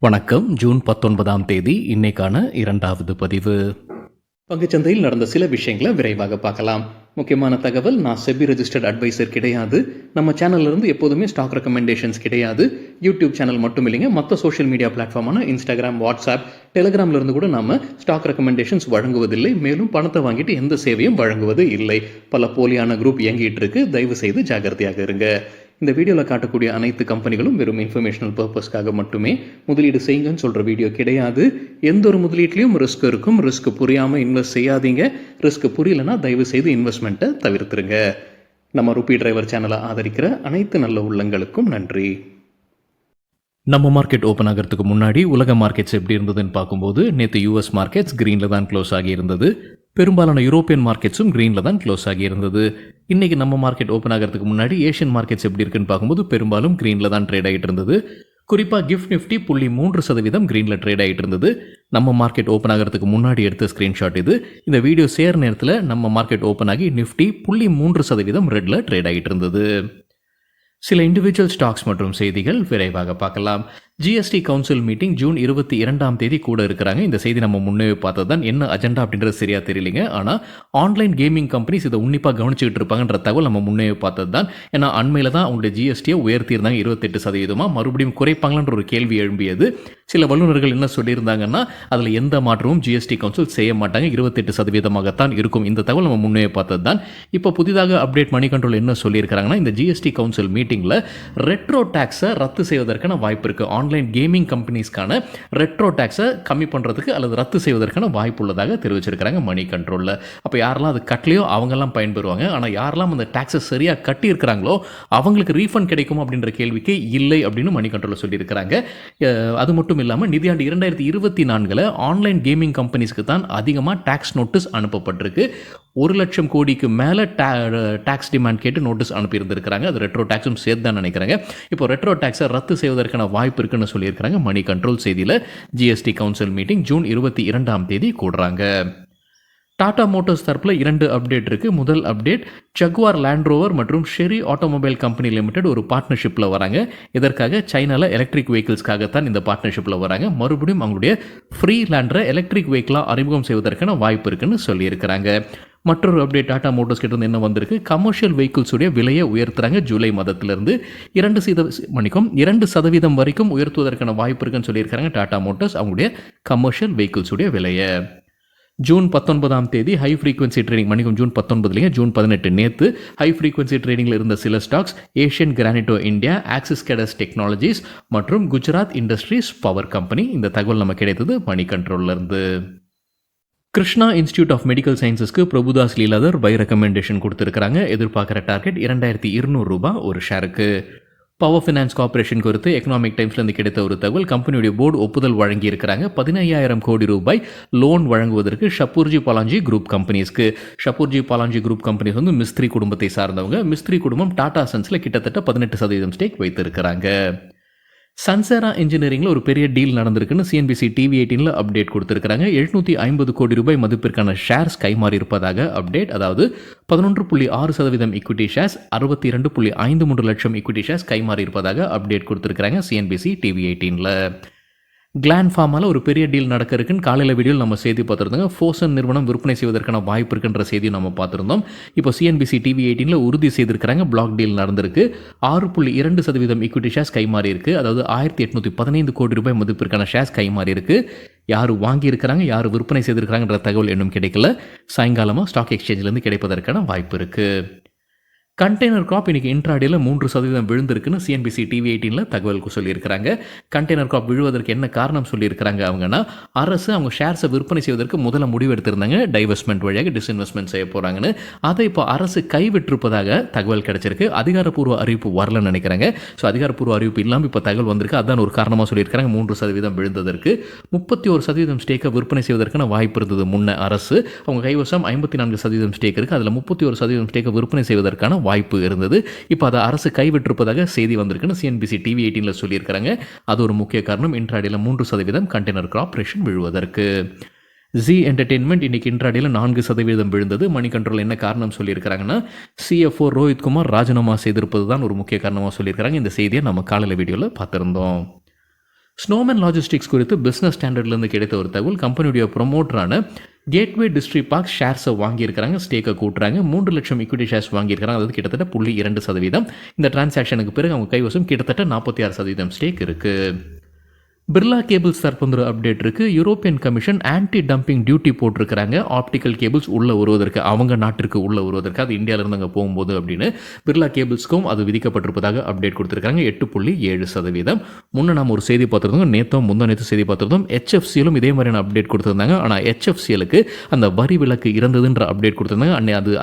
வணக்கம். ஜூன் 19ஆம் தேதி இன்னைக்கான 2வது பதிவு. பங்குச்சந்தையில் நடந்த சில விஷயங்களை விரைவாக பார்க்கலாம். முக்கியமான தகவல், நான் செபி ரெஜிஸ்டர்ட் அட்வைசர் கிடையாது. நம்ம சேனல்ல இருந்து எப்போதுமே ஸ்டாக் ரெக்கமெண்டேஷன்ஸ் கிடையாது. யூடியூப் சேனல் மட்டும் இல்லைங்க, மற்ற சோஷியல் மீடியா பிளாட்ஃபார்மான இன்ஸ்டாகிராம், வாட்ஸ்அப், டெலிகிராம்ல இருந்து கூட நாம ஸ்டாக் ரெக்கமெண்டேஷன்ஸ் வழங்குவதில்லை. மேலும் பணத்தை வாங்கிட்டு எந்த சேவையும் வழங்குவது இல்லை. பல போலியான குரூப் இயங்கிட்டு இருக்கு. தயவு செய்து ஜாகிரதையாக இருங்க. இந்த வீடியோவில் காட்டக்கூடிய அனைத்து கம்பெனிகளும் வெறும் இன்ஃபர்மேஷனல் பர்பஸ்க்காக மட்டுமே முதலீடு செய்யுங்கன்னு சொல்கிற வீடியோ கிடையாது. எந்த ஒரு முதலீட்லையும் ரிஸ்க் இருக்கும். ரிஸ்க் புரியாமல் இன்வெஸ்ட் செய்யாதீங்க. ரிஸ்க் புரியலன்னா தயவு செய்து இன்வெஸ்ட்மெண்ட்டை தவிர்த்துருங்க. நம்ம ருபி டிரைவர் சேனலை ஆதரிக்கிற அனைத்து நல்ல உள்ளங்களுக்கும் நன்றி. நம்ம மார்க்கெட் ஓப்பன் ஆகிறதுக்கு முன்னாடி உலக மார்க்கெட்ஸ் எப்படி இருந்ததுன்னு பார்க்கும்போது, நேற்று யூஎஸ் மார்க்கெட்ஸ் க்ரீனில் தான் க்ளோஸ் ஆகி இருந்தது. பெரும்பாலான யூரோப்பியன் மார்க்கெட்ஸும் க்ரீனில் தான் க்ளோஸ் ஆகி இருந்தது. இன்றைக்கி நம்ம மார்க்கெட் ஓப்பன் ஆகிறதுக்கு முன்னாடி ஏஷியன் மார்க்கெட்ஸ் எப்படி இருக்குன்னு பார்க்கும்போது பெரும்பாலும் க்ரீனில் தான் ட்ரேட் ஆகிட்டு இருந்தது. குறிப்பாக கிஃப்ட் நிஃப்டி 0.3% க்ரீனில் ட்ரேட் ஆகிட்டு இருந்தது. நம்ம மார்க்கெட் ஓப்பன் ஆகிறதுக்கு முன்னாடி எடுத்த ஸ்க்ரீன்ஷாட் இது. இந்த வீடியோ சேர் நேரத்தில் நம்ம மார்க்கெட் ஓப்பன் ஆகி நிஃப்டி 0.3% ரெட்டில் ட்ரேட் ஆகிட்டு இருந்தது. சில இண்டிவிஜுவல் ஸ்டாக்ஸ் மற்றும் செய்திகள் விரைவாக பார்க்கலாம். ஜிஎஸ்டி கவுன்சில் மீட்டிங் ஜூன் 22ஆம் தேதி கூட இருக்கிறாங்க. இந்த செய்தி நம்ம முன்னே பார்த்தது தான். என்ன அஜெண்டா அப்படின்றது சரியா தெரியலைங்க. ஆனால் ஆன்லைன் கேமிங் கம்பெனிஸ் இதை உன்னிப்பாக கவனிச்சுக்கிட்டு இருப்பாங்கன்ற தகவல் நம்ம முன்னே பார்த்தது தான். ஏன்னா அண்மையில் தான் அவங்களுடைய ஜிஎஸ்டியை உயர்த்தியிருந்தாங்க 28%. மறுபடியும் குறைப்பாங்களான்ற ஒரு கேள்வி எழும்பியது. சில வல்லுநர்கள் என்ன சொல்லியிருந்தாங்கன்னா, அதில் எந்த மாற்றமும் ஜிஎஸ்டி கவுன்சில் செய்ய மாட்டாங்க, 28%-ஆகத்தான் இருக்கும். இந்த தகவல் நம்ம முன்னே பார்த்தது தான். இப்போ புதிதாக அப்டேட் மணி கண்ட்ரோல் என்ன சொல்லியிருக்கிறாங்கன்னா, இந்த ஜிஎஸ்டி கவுன்சில் மீட்டிங்கில் ரெட்ரோ டேக்ஸை ரத்து செய்வதற்கான வாய்ப்பு இருக்குது. ஆன்லைன் கேமிங் கம்பெனிஸ்க்கான ரெட்ரோ டேக்ஸை கம்மி பண்ணுறதுக்கு அல்லது ரத்து செய்வதற்கான வாய்ப்பு உள்ளதாக தெரிவிச்சிருக்கிறாங்க மணி கண்ட்ரோலில். அப்போ யாரெல்லாம் அது கட்டலையோ அவங்கெல்லாம் பயன்பெறுவாங்க. ஆனால் யாரெல்லாம் அந்த டேக்ஸை சரியாக கட்டியிருக்கிறாங்களோ அவங்களுக்கு ரீஃபண்ட் கிடைக்கும் அப்படின்ற கேள்விக்கு இல்லை அப்படின்னு மணி கண்ட்ரோலில் சொல்லியிருக்கிறாங்க. அது மட்டும் இல்லாமல் நிதியாண்டு 2024 ஆன்லைன் கேமிங் கம்பெனிஸ்க்கு தான் அதிகமாக டேக்ஸ் நோட்டீஸ் அனுப்பப்பட்டிருக்கு. 1 லட்சம் கோடிக்கு மேலே டேக்ஸ் டிமாண்ட் கேட்டு நோட்டீஸ் அனுப்பியிருந்திருக்கிறாங்க. அது ரெட்ரோ டேக்ஸும் சேர்த்து தான் நினைக்கிறாங்க. இப்போ ரெட்ரோ டேக்ஸை ரத்து செய்வதற்கான வாய்ப்பு இருக்குன்னு சொல்லியிருக்கிறாங்க மணி கண்ட்ரோல் செய்தியில். ஜிஎஸ்டி கவுன்சில் மீட்டிங் ஜூன் 22ஆம் தேதி கூடுறாங்க. டாடா மோட்டார்ஸ் தரப்பில் 2 அப்டேட் இருக்குது. முதல் அப்டேட், ஜகுவார் லேண்ட் ரோவர் மற்றும் ஷெரி ஆட்டோமொபைல் கம்பெனி லிமிடெட் ஒரு பார்ட்னர்ஷிப்பில் வராங்க. இதற்காக சைனாவில் எலக்ட்ரிக் வெஹிக்கிள்ஸ்க்காகத்தான் இந்த பார்ட்னர்ஷிப்பில் வராங்க. மறுபடியும் அவங்களுடைய ஃப்ரீ லேண்டரை எலக்ட்ரிக் வெஹிக்கிளாக அறிமுகம் செய்வதற்கான வாய்ப்பு இருக்குன்னு சொல்லியிருக்கிறாங்க. மற்றொரு அப்டேட் டாடா மோட்டார்ஸ் கிட்ட இருந்து என்ன வந்திருக்கு, கமர்ஷியல் வெஹிக்கிள்ஸுடைய விலையை உயர்த்துறாங்க. ஜூலை மாதத்திலிருந்து 2% வரைக்கும் உயர்த்துவதற்கான வாய்ப்பு இருக்குன்னு சொல்லியிருக்காங்க டாடா மோட்டார்ஸ் அவங்களுடைய கமர்ஷியல் வெஹிக்கிள்ஸுடைய விலையை. ஜூன் 19ஆம் தேதி high frequency trading, June 19 June 18 நேற்று ஹை ஃப்ரீக்வன்சி ட்ரேடிங்கில் இருந்த சில stocks Asian Granito India, Axiscades Technologies மற்றும் குஜராத் இண்டஸ்ட்ரீஸ் பவர் கம்பெனி. இந்த தகவல் நமக்கு கிடைத்தது மணி கண்ட்ரோல்ல இருந்து. கிருஷ்ணா இன்ஸ்டிடியூட் ஆஃப் மெடிக்கல் சயின்சஸ்க்கு பிரபுதாஸ் லீலாதர் பை ரெக்கமெண்டேஷன் கொடுத்துருக்காங்க. எதிர்பார்க்குற டார்கெட் $2200 ஒரு ஷேருக்கு. பவர் ஃபினான்ஸ் கார்பரேஷன் குறித்து எக்கனாமிக் டைம்ஸ்லேருந்து கிடைத்த ஒரு தகவல், கம்பெனியுடைய போர்டு ஒப்புதல் வழங்கியிருக்கிறாங்க. 15,000 கோடி ரூபாய் லோன் வழங்குவதற்கு ஷப்பூர்ஜி பாலாஜி குரூப் கம்பெனிஸ்க்கு. ஷப்பூர்ஜி பாலாஜி குரூப் கம்பெனிஸ் வந்து மிஸ்திரி குடும்பத்தை சார்ந்தவங்க. மிஸ்திரி குடும்பம் டாடா சன்ஸில் கிட்டத்தட்ட 18% ஸ்டேக் வைத்திருக்கிறாங்க. சன்சேரா இன்ஜினியரிங்கில் ஒரு பெரிய டீல் நடந்திருக்குன்னு சிஎன்பிசி டிவி 18 அப்டேட் கொடுத்துருக்காங்க. 750 கோடி ரூபாய் மதிப்பிற்கான ஷேர்ஸ் கைமாறி இருப்பதாக அப்டேட். அதாவது 11.6% ஈக்விட்டி ஷேர்ஸ், 62.53 லட்சம் ஈக்விட்டி ஷேர்ஸ் கைமாறி இருப்பதாக அப்டேட் கொடுத்துருக்காங்க சிஎன்பிசி டிவி 18. கிளான் ஃபார்மால் ஒரு பெரிய டீல் நடக்க இருக்குன்னு காலையில் வீடியோவில் நம்ம செய்தி பார்த்துருந்தோங்க. ஃபோசன் நிறுவனம் விற்பனை செய்வதற்கான வாய்ப்பு இருக்குன்ற செய்தியும் நம்ம பார்த்துருந்தோம். இப்போ சிஎன்பிசி டிவி 18 உறுதி செய்திருக்கிறாங்க. பிளாக் டீல் நடந்திருக்கு. 6.2% ஈக்விட்டி ஷேர்ஸ் கைமாறி இருக்கு. அதாவது 1815 கோடி ரூபாய் மதிப்பிற்கான ஷேர்ஸ் கைமாறி இருக்கு. யார் வாங்கியிருக்கிறாங்க, யார் விற்பனை செய்திருக்கிறாங்கன்ற தகவல் இன்னும் கிடைக்கல. சாயங்காலமாக ஸ்டாக் எக்ஸ்சேஞ்சிலேருந்து கிடைப்பதற்கான வாய்ப்பு இருக்குது. கண்டெய்னர் கிராப் இன்னைக்கு இன்ட்ராடேல 3% விழுந்திருக்குன்னு சிஎன்பிசி டிவி 18 தகவல் சொல்லியிருக்கிறாங்க. கண்டெய்னர் கிராப் விழுவதற்கு என்ன காரணம் சொல்லியிருக்கிறாங்க அவங்கன்னா, அரசு அவங்க ஷேர்ஸை விற்பனை செய்வதற்கு முதல்ல முடிவு எடுத்திருந்தாங்க. டைவெஸ்ட்மெண்ட் வழியாக டிஸ்இன்வெஸ்ட்மெண்ட் செய்ய போகிறாங்கன்னு. அதை இப்போ அரசு கைவிட்டிருப்பதாக தகவல் கிடைச்சிருக்கு. அதிகாரப்பூர்வ அறிவிப்பு வரலன்னு நினைக்கிறாங்க. ஸோ அதிகாரப்பூர்வ அறிவிப்பு இல்லாமல் இப்போ தகவல் வந்திருக்கு. அதான் ஒரு காரணமாக சொல்லியிருக்கிறாங்க 3% விழுந்ததற்கு. 31% ஸ்டேக்கை விற்பனை செய்வதற்கான வாய்ப்பு இருந்தது முன்ன அரசு. அவங்க கைவசம் 54% ஸ்டேக் இருக்குது. அதில் 31% ஸ்டேக்கை விற்பனை செய்வதற்கான வாய்ப்பு இருந்தது. இப்போ அதை அரசு கைவிட்டிருப்பதாக செய்தி வந்திருக்குன்னு சிஎன்பிசி டிவி 18 சொல்லியிருக்கிறாங்க. அது ஒரு முக்கிய காரணம் இன்ட்ராடேல 3% கண்டெய்னர் கார்பரேஷன் விழுவதற்கு. ஜி என்டர்டெயின்மெண்ட் இன்னைக்கு இன்ட்ராடேல 4% விழுந்தது. மணி கண்ட்ரோல் என்ன காரணம் சொல்லியிருக்கிறாங்கன்னா, சிஎஃப்ஓ ரோஹித் குமார் ராஜினாமா செய்திருப்பது தான் ஒரு முக்கிய காரணமாக சொல்லியிருக்கிறாங்க. இந்த செய்தியை நம்ம காலையில் வீடியோவில் பார்த்துருந்தோம். ஸ்னோமேன் லாஜிஸ்டிக்ஸ் குறித்து பிஸ்னஸ் ஸ்டாண்டர்ட்லேருந்து கிடைத்த ஒரு தகவல், கம்பெனியுடைய ப்ரொமோட்டரான கேட்வே டிஸ்ட்ரிக்ட் பார்க் ஷேர்ஸை வாங்கியிருக்கிறாங்க, ஸ்டேக்கை கூட்டுறாங்க. 3 லட்சம் ஈக்விட்டி ஷேர்ஸ் வாங்கியிருக்கிறாங்க, அதாவது கிட்டத்தட்ட 0.2%. இந்த டிரான்சாக்ஷனுக்கு பிறகு அவங்க கைவசம் கிட்டத்தட்ட 46% ஸ்டேக் இருக்குது. பிர்லா கேபிள்ஸ் தற்போது அப்டேட் இருக்குது. European Commission anti dumping duty போட்டிருக்கிறாங்க ஆப்டிக்கல் கேபிள்ஸ் உள்ளே வருவதற்கு, அவங்க நாட்டிற்கு உள்ளே வருவதற்கு, அது இந்தியாவிலேருந்து அங்கே போகும்போது அப்படின்னு பிர்லா கேபிள்ஸ்க்கும் அது விதிக்கப்பட்டிருப்பதாக அப்டேட் கொடுத்துருக்காங்க. 8.7%. முன்னே நம்ம ஒரு செய்தி பார்த்துருந்தோம், முந்தா நேற்று செய்தி பார்த்துருந்தோம். HFCலும் இதே மாதிரியான அப்டேட் கொடுத்துருந்தாங்க. ஆனால் HFCLக்கு அந்த வரி விலக்கு இருந்ததுன்ற அப்டேட் கொடுத்துருந்தாங்க. அது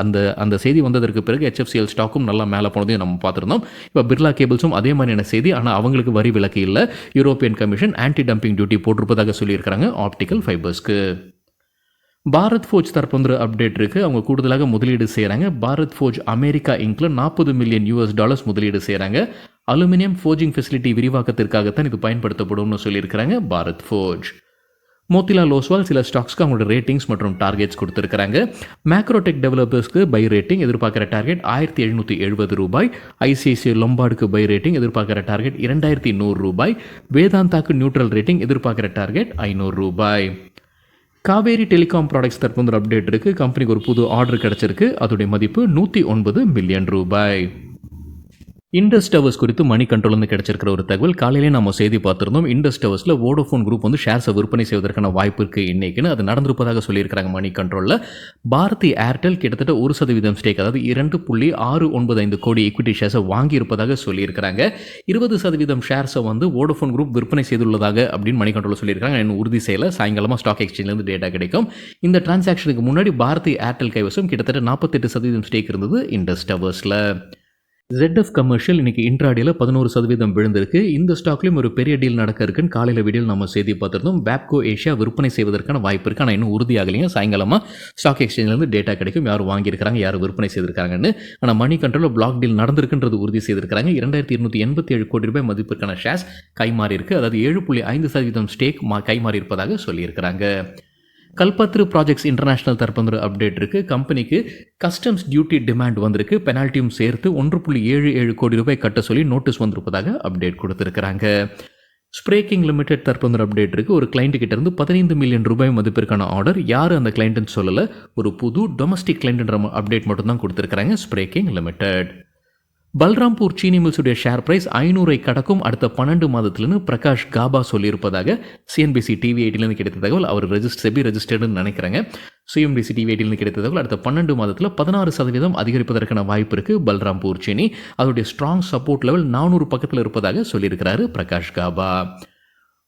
அந்த செய்தி வந்ததற்கு பிறகு HFCL ஸ்டாக்கும் நல்லா மேலே போனதையும் நம்ம பார்த்துருந்தோம். இப்போ பிர்லா கேபிள்ஸும் அதே மாதிரியான செய்தி, ஆனால் அவங்களுக்கு வரி விலக்கு இல்லை. European Commission anti dumping duty போட்டிருப்பதாக சொல்லியிருக்கிறாங்க ஆப்டிக்கல் ஃபைபர்ஸ்க்கு. பாரத் ஃபோர்ஜ் தற்போது அப்டேட் இருக்குது. அவங்க கூடுதலாக முதலீடு செய்கிறாங்க. பாரத் ஃபோர்ஜ் அமெரிக்கா இங்க்ல $40 மில்லியன் முதலீடு செய்கிறாங்க. அலுமினியம் ஃபோர்ஜிங் ஃபெசிலிட்டி விரிவாக்கத்திற்காகத்தான் இது பயன்படுத்தப்படும்னு சொல்லியிருக்கிறாங்க பாரத் ஃபோர்ஜ். மோத்திலால் ஓஸ்வால் சில ஸ்டாக்ஸ்க்கு அவங்களோட ரேட்டிங்ஸ் மற்றும் டார்கெட்ஸ் கொடுத்துருக்காங்க. மேக்ரோடெக் டெவலப்பர்ஸ்க்கு பை ரேட்டிங் எதிர்பார்க்குற டார்கெட் ₹1770. ஐசிஐசிஐ லொம்பார்டுக்கு பை ரேட்டிங் எதிர்பார்க்குற டார்கெட் ₹2100. வேதாந்தாக்கு நியூட்ரல் ரேட்டிங் எதிர்பார்க்குற டார்கெட் ₹500. காவேரி டெலிகாம் ப்ராடக்ட்ஸ் தற்போது அப்டேட் இருக்குது. கம்பெனிக்கு ஒரு புது ஆர்டர் கிடச்சிருக்கு. அதோடைய மதிப்பு ₹109 மில்லியன். இண்டஸ் டவர்ஸ் குறித்து மணி கண்ட்ரோல்லேருந்து கிடைச்சிருக்கிற ஒரு தகவல், காலையிலே நம்ம செய்தி பார்த்துருந்தோம். இண்டஸ் டவர்ஸில் வோடோஃபோன் குரூப் வந்து ஷேர்ஸை விற்பனை செய்வதற்கான வாய்ப்பு இருக்குது இன்றைக்குன்னு, அது நடந்திருப்பதாக சொல்லியிருக்கிறாங்க மணி கண்ட்ரோலில். பாரதி ஏர்டெல் கிட்டத்தட்ட 1% ஸ்டேக், அதாவது 2.695 கோடி ஈக்விட்டி ஷேர்ஸை வாங்கியிருப்பதாக சொல்லியிருக்கிறாங்க. 20% ஷேர்ஸை வந்து வோடோஃபோன் குரூப் விற்பனை செய்துள்ளதாக அப்படின்னு மணி கண்ட்ரோல் சொல்லியிருக்காங்க. இன்னும் உறுதி செய்யலை, சாயங்காலமாக ஸ்டாக் எக்ஸ்சேஞ்சிலேருந்து டேட்டா கிடைக்கும். இந்த டிரான்சாக்ஷனுக்கு முன்னாடி பாரதி ஏர்டெல் கைவசம் கிட்டத்தட்ட 48% ஸ்டேக் இருந்தது இண்டஸ் டவர்ஸில். ZF கமர்ஷியல் இன்னைக்கு இன்ட்ராடேல 11% விழுந்திருக்கு. இந்த ஸ்டாக்லையும் ஒரு பெரிய டீல் நடக்க இருக்குன்னு காலையில் வீடியோவில் நம்ம செய்தி பார்த்துருந்தோம். பேப்கோ ஏஷியா விற்பனை செய்வதற்கான வாய்ப்பு இருக்குது, ஆனால் இன்னும் உறுதியாகலைங்க. சாயங்காலமாக ஸ்டாக் எக்ஸ்சேஞ்சிலேருந்து டேட்டா கிடைக்கும், யார் வாங்கியிருக்காங்க, யார் விற்பனை செய்திருக்காங்கன்னு. ஆனால் மணி கண்ட்ரோலில் பிளாக் டீல் நடந்திருக்குன்றது உறுதி செய்திருக்காங்க. ₹2287 கோடி மதிப்பிற்கான ஷேர்ஸ் கைமாறி இருக்குது, அதாவது 7.5% ஸ்டேக் கைமாறி இருப்பதாக சொல்லியிருக்கிறாங்க. கல்பத்ரு ப்ராஜெக்ட்ஸ் இன்டர்நேஷனல் தரப்பு அப்டேட் இருக்குது. கம்பெனிக்கு கஸ்டம்ஸ் டியூட்டி டிமாண்ட் வந்திருக்கு, பெனால்ட்டியும் சேர்த்து ₹1.77 கோடி கட்ட சொல்லி நோட்டீஸ் வந்திருப்பதாக அப்டேட் கொடுத்துருக்கிறாங்க. ஸ்ப்ரேக்கிங் லிமிடெட் தரப்பு அப்டேட் இருக்குது. ஒரு கிளைண்ட் கிட்ட இருந்து ₹15 மில்லியன் மதிப்பிற்கான ஆர்டர், யார் அந்த கிளைண்ட்னு சொல்லலை, ஒரு புது டொமஸ்டிக் கிளைண்ட்ன்ற அப்டேட் மட்டும் தான் கொடுத்துருக்காங்க ஸ்ப்ரேக்கிங் லிமிடெட். பல்ராம்பூர் சீனி மில்ஸுடைய ஷேர் பிரைஸ் 500 கடக்கும் அடுத்த 12 மாதத்துலன்னு பிரகாஷ் காபா சொல்லியிருப்பதாக CNBC TV 18 கிடைத்த தகவல். அவர் செபி ரெஜிஸ்டர்டுன்னு நினைக்கிறாங்க. CNBC TV 18 கிடைத்த தகவல், அடுத்த 12 மாதத்தில் 16% அதிகரிப்பதற்கான வாய்ப்பு இருக்குது பல்ராம்பூர் சீனி. அதோடைய ஸ்ட்ராங் சப்போர்ட் லெவல் 400 பக்கத்தில் இருப்பதாக சொல்லியிருக்கிறாரு பிரகாஷ் காபா.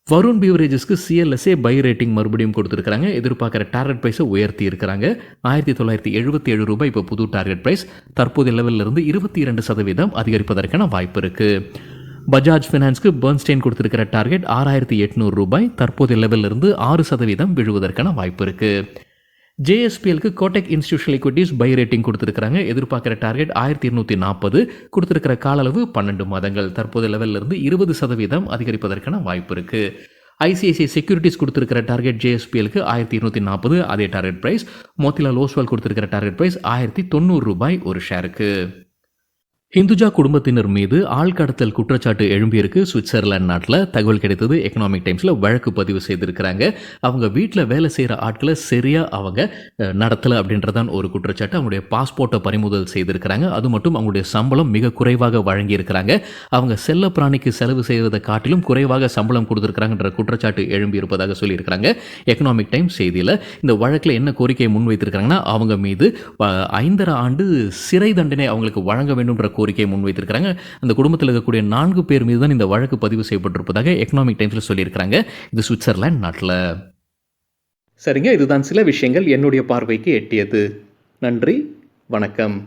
வருண் பீவரேஜஸ்க்கு CLSA பை ரேட்டிங் மறுபடியும் கொடுத்துருக்காங்க. எதிர்பார்க்குற டார்கெட் ப்ரைஸை உயர்த்தி இருக்கிறாங்க. ₹1977 இப்போ புது டார்கெட் ப்ரைஸ். தற்போதைய லெவலில் இருந்து 22% அதிகரிப்பதற்கான வாய்ப்பு இருக்குது. பஜாஜ் ஃபினான்ஸ்க்கு பர்ன்ஸ்டைன் கொடுத்துருக்கிற டார்கெட் ₹6800. தற்போதைய லெவலில் இருந்து 6% விழுவதற்கான வாய்ப்பு இருக்குது. JSPLக்கு Kotak institutional equities buy rating கொடுத்துருக்காங்க. எதிர்பார்க்குற டார்கெட் 1240. கொடுத்துருக்கிற கால அளவு 12 மாதங்கள். தற்போதைய லெவலில் இருந்து 20% அதிகரிப்பதற்கான வாய்ப்பு இருக்குது. ICICI செக்யூரிட்டிஸ் கொடுத்துருக்கிற டார்கெட் JSPLக்கு 1240, அதே டார்கெட் ப்ரைஸ். மோத்திலால் ஓஸ்வால் கொடுத்துருக்கிற டார்கெட் ப்ரைஸ் ₹1090 ஒரு ஷேருக்கு. ஹிந்துஜா குடும்பத்தினர் மீது ஆள்கடத்தல் குற்றச்சாட்டு எழும்பியிருக்கு சுவிட்சர்லாந்து நாட்டில். தகவல் கிடைத்தது எக்கனாமிக் டைம்ஸில் வழக்கு பதிவு செய்திருக்கிறாங்க. அவங்க வீட்டில் வேலை செய்கிற ஆட்களை சரியாக அவங்க நடத்தலை அப்படின்றதான் ஒரு குற்றச்சாட்டு. அவங்களுடைய பாஸ்போர்ட்டை பறிமுதல் செய்திருக்கிறாங்க. அது மட்டும் அவங்களுடைய சம்பளம் மிக குறைவாக வழங்கியிருக்கிறாங்க. அவங்க செல்ல பிராணிக்கு செலவு செய்வதை காட்டிலும் குறைவாக சம்பளம் கொடுத்துருக்காங்கன்ற குற்றச்சாட்டு எழும்பியிருப்பதாக சொல்லியிருக்கிறாங்க எக்கனாமிக் டைம்ஸ் செய்தியில். இந்த வழக்கில் என்ன கோரிக்கையை முன்வைத்திருக்கிறாங்கன்னா, அவங்க மீது 5.5 ஆண்டு சிறை தண்டனை அவங்களுக்கு வழங்க வேண்டும்ன்ற கோரிக்கையை முன்வைத்திருக்கிறாங்க. அந்த குடும்பத்தில் இருக்கக்கூடிய 4 பேர் மீது தான் இந்த வழக்கு பதிவு செய்யப்பட்டிருப்பதாக எக்கனாமிக் டைம்ஸில் சொல்லியிருக்கிறாங்க. இது சுவிட்சர்லாந்து நாட்டில். சரிங்க, இதுதான் சில விஷயங்கள் என்னுடைய பார்வைக்கு எட்டியது. நன்றி, வணக்கம்.